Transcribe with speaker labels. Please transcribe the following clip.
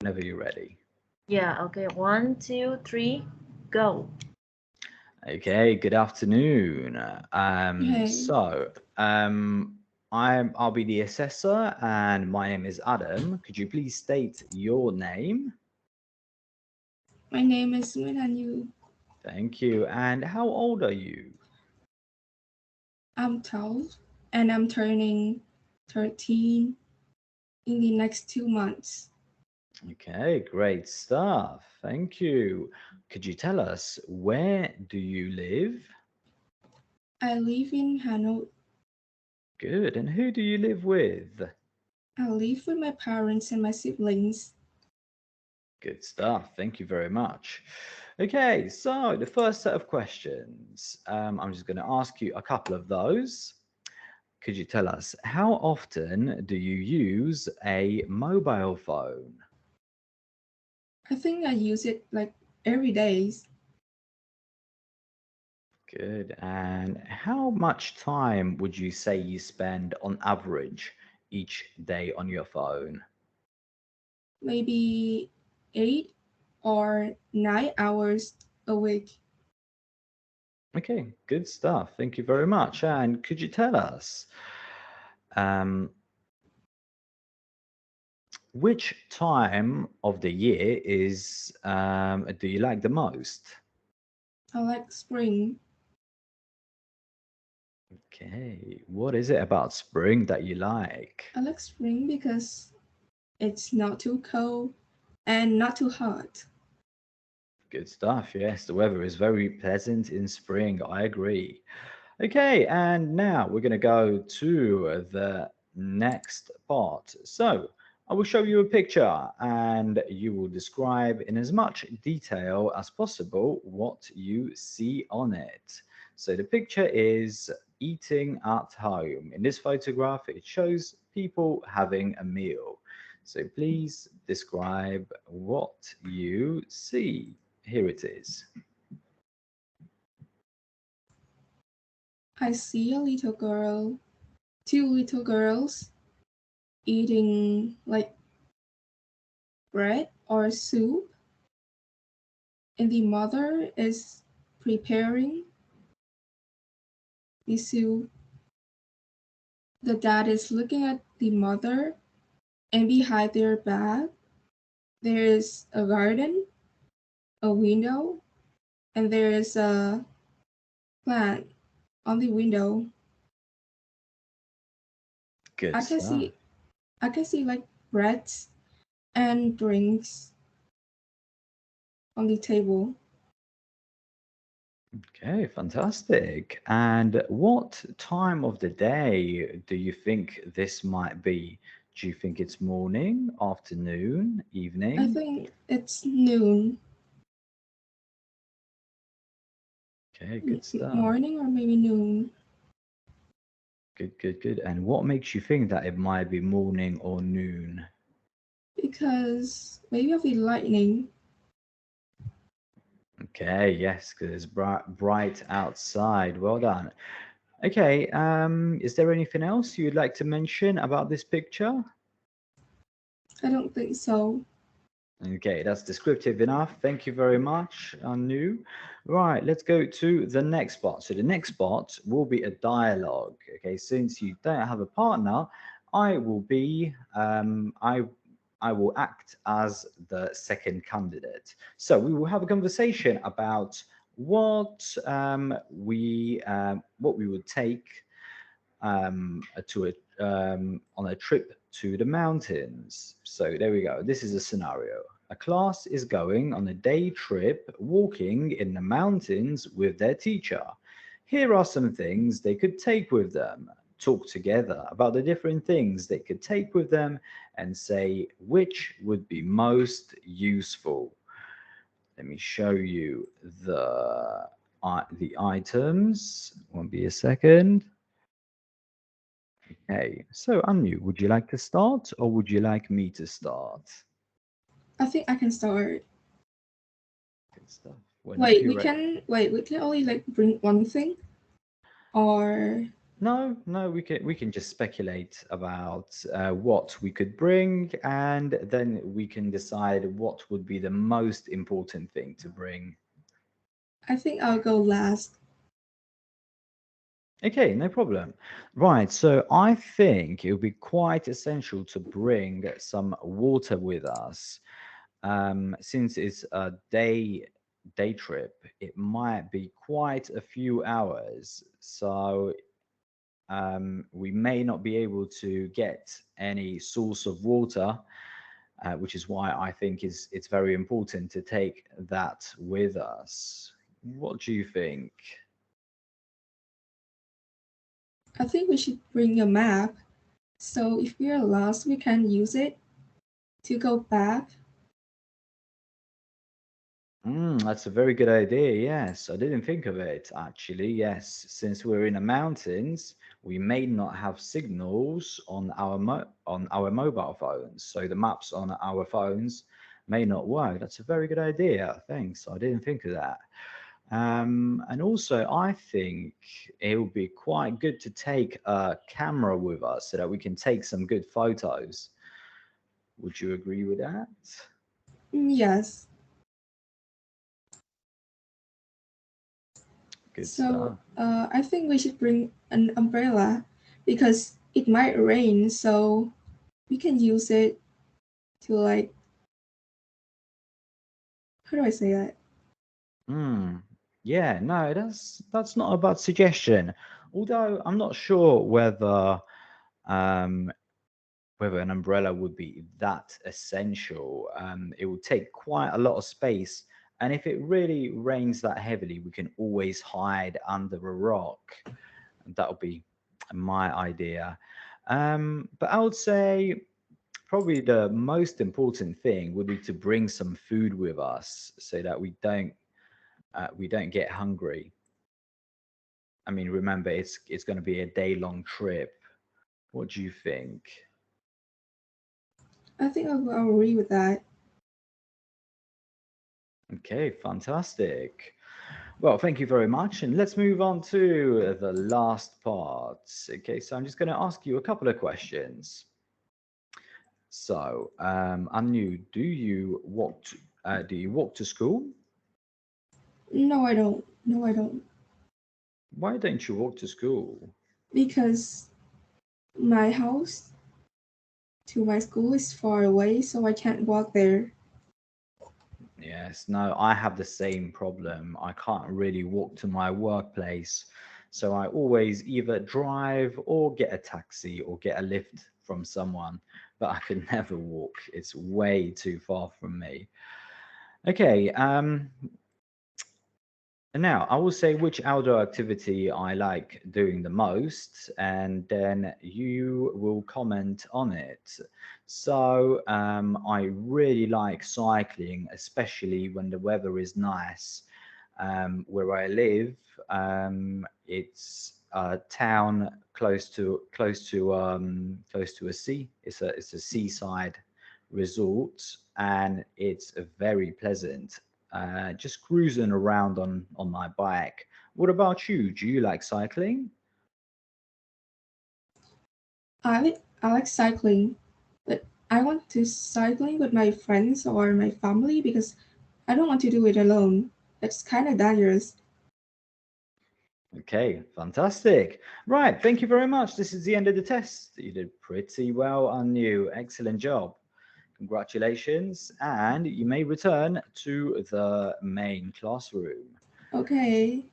Speaker 1: Whenever you're ready.
Speaker 2: Yeah, okay. 1, 2, 3, go.
Speaker 1: Okay, good afternoon.
Speaker 3: Hey,
Speaker 1: So I'll be the assessor, and my name is Adam. Could you please state your name?
Speaker 3: my name is Yu.
Speaker 1: Thank you. And how old are you?
Speaker 3: I'm 12 and I'm turning 13 in the next 2 months.
Speaker 1: Okay, great stuff. Thank you. Could you tell us where do you live?
Speaker 3: I live in Hanoi.
Speaker 1: Good. And who do you live with?
Speaker 3: I live with my parents and my siblings.
Speaker 1: Good stuff. Thank you very much. Okay, so the first set of questions. I'm just going to ask you a couple of those. Could you tell us how often do you use a mobile phone?
Speaker 3: I think I use it like every day.
Speaker 1: Good. And how much time would you say you spend on average each day on your phone?
Speaker 3: Maybe 8 or 9 hours a week.
Speaker 1: Okay, good stuff. Thank you very much. And could you tell us um, which time of the year is do you like the most?
Speaker 3: I like spring.
Speaker 1: Okay, what is it about spring that you like?
Speaker 3: I like spring because it's not too cold and not too hot.
Speaker 1: Good stuff. Yes, the weather is very pleasant in spring. I agree. Okay, and now we're going to go to the next part. So I will show you a picture and you will describe in as much detail as possible what you see on it. So the picture is eating at home. In this photograph, it shows people having a meal. So please describe what you see. Here it is.
Speaker 3: I see a little girl, two little girls eating like bread or soup, and the mother is preparing the soup. The dad is looking at the mother, and behind their back, there is a garden, a window, and there is a plant on the window.
Speaker 1: Good
Speaker 3: I can
Speaker 1: stuff.
Speaker 3: see, I can see like breads and drinks on the table.
Speaker 1: Okay, fantastic. And what time of the day do you think this might be? Do you think it's morning, afternoon,
Speaker 3: I
Speaker 1: evening?
Speaker 3: think it's noon,
Speaker 1: Okay, good stuff.
Speaker 3: morning or maybe noon,
Speaker 1: Good, good, good. And what makes you think that it might be morning or noon?
Speaker 3: because maybe of the lightning.
Speaker 1: Okay, yes, because it's bright outside. Well done. Okay, is there anything else you'd like to mention about this picture?
Speaker 3: I don't think so.
Speaker 1: Okay, that's descriptive enough. Thank you very much, Anu. Right, let's go to the next part. So the next part will be a dialogue. Okay, since you don't have a partner, I will be I will act as the second candidate. So we will have a conversation about what we would take to a on a trip to the mountains. So there we go. This is a scenario. A class is going on a day trip walking in the mountains with their teacher. Here are some things they could take with them. Talk together about the different things they could take with them and say which would be most useful. Let me show you the items. Won't be a second. Okay, so Anu, would you like to start or would you like me to start?
Speaker 3: I think I can start.
Speaker 1: Good stuff. Whenever you're ready.
Speaker 3: We can only like bring one thing, or
Speaker 1: No, we can just speculate about what we could bring, and then we can decide what would be the most important thing to bring.
Speaker 3: I think I'll go last.
Speaker 1: Okay, no problem. Right, so I think it would be quite essential to bring some water with us. Since it's a day trip, it might be quite a few hours. So we may not be able to get any source of water, which is why I think it's very important to take that with us. What do you think?
Speaker 3: I think we should bring a map. So if we are lost, we can use it to go back.
Speaker 1: That's a very good idea. Yes, I didn't think of it actually. Yes, since we're in the mountains, we may not have signals on our mobile phones, so the maps on our phones may not work. That's a very good idea. Thanks. I didn't think of that. And also, I think it would be quite good to take a camera with us so that we can take some good photos. Would you agree with that?
Speaker 3: Yes.
Speaker 1: Good
Speaker 3: So
Speaker 1: stuff.
Speaker 3: I think we should bring an umbrella because it might rain, so we can use it to like, how do I say that?
Speaker 1: Hmm. Yeah, no, that's not a bad suggestion. Although I'm not sure um whether an umbrella would be that essential. It would take quite a lot of space, and if it really rains that heavily, we can always hide under a rock. That would be my idea. But I would say probably the most important thing would be to bring some food with us so that we don't get hungry. I mean, remember, it's going to be a day-long trip. What do you think?
Speaker 3: I think I'll agree with that.
Speaker 1: Okay, fantastic. Well, thank you very much. And let's move on to the last part. Okay, so I'm just going to ask you a couple of questions. So, Anu, do you walk to school?
Speaker 3: No, I don't. No, I don't.
Speaker 1: Why don't you walk to school?
Speaker 3: Because my house to my school is far away, so I can't walk there.
Speaker 1: Yes, no, I have the same problem. I can't really walk to my workplace. So I always either drive or get a taxi or get a lift from someone, but I can never walk. It's way too far from me. Okay, and now I will say which outdoor activity I like doing the most, and then you will comment on it. So I really like cycling, especially when the weather is nice. Where I live, it's a town close to a sea. It's a seaside resort, and it's very pleasant just cruising around on my bike. What about you? Do you like cycling?
Speaker 3: I like cycling, but I want to cycling with my friends or my family because I don't want to do it alone. It's kind of dangerous.
Speaker 1: Okay, fantastic. Right, thank you very much. This is the end of the test. You did pretty well on you. Excellent job. Congratulations, and you may return to the main classroom.
Speaker 3: Okay.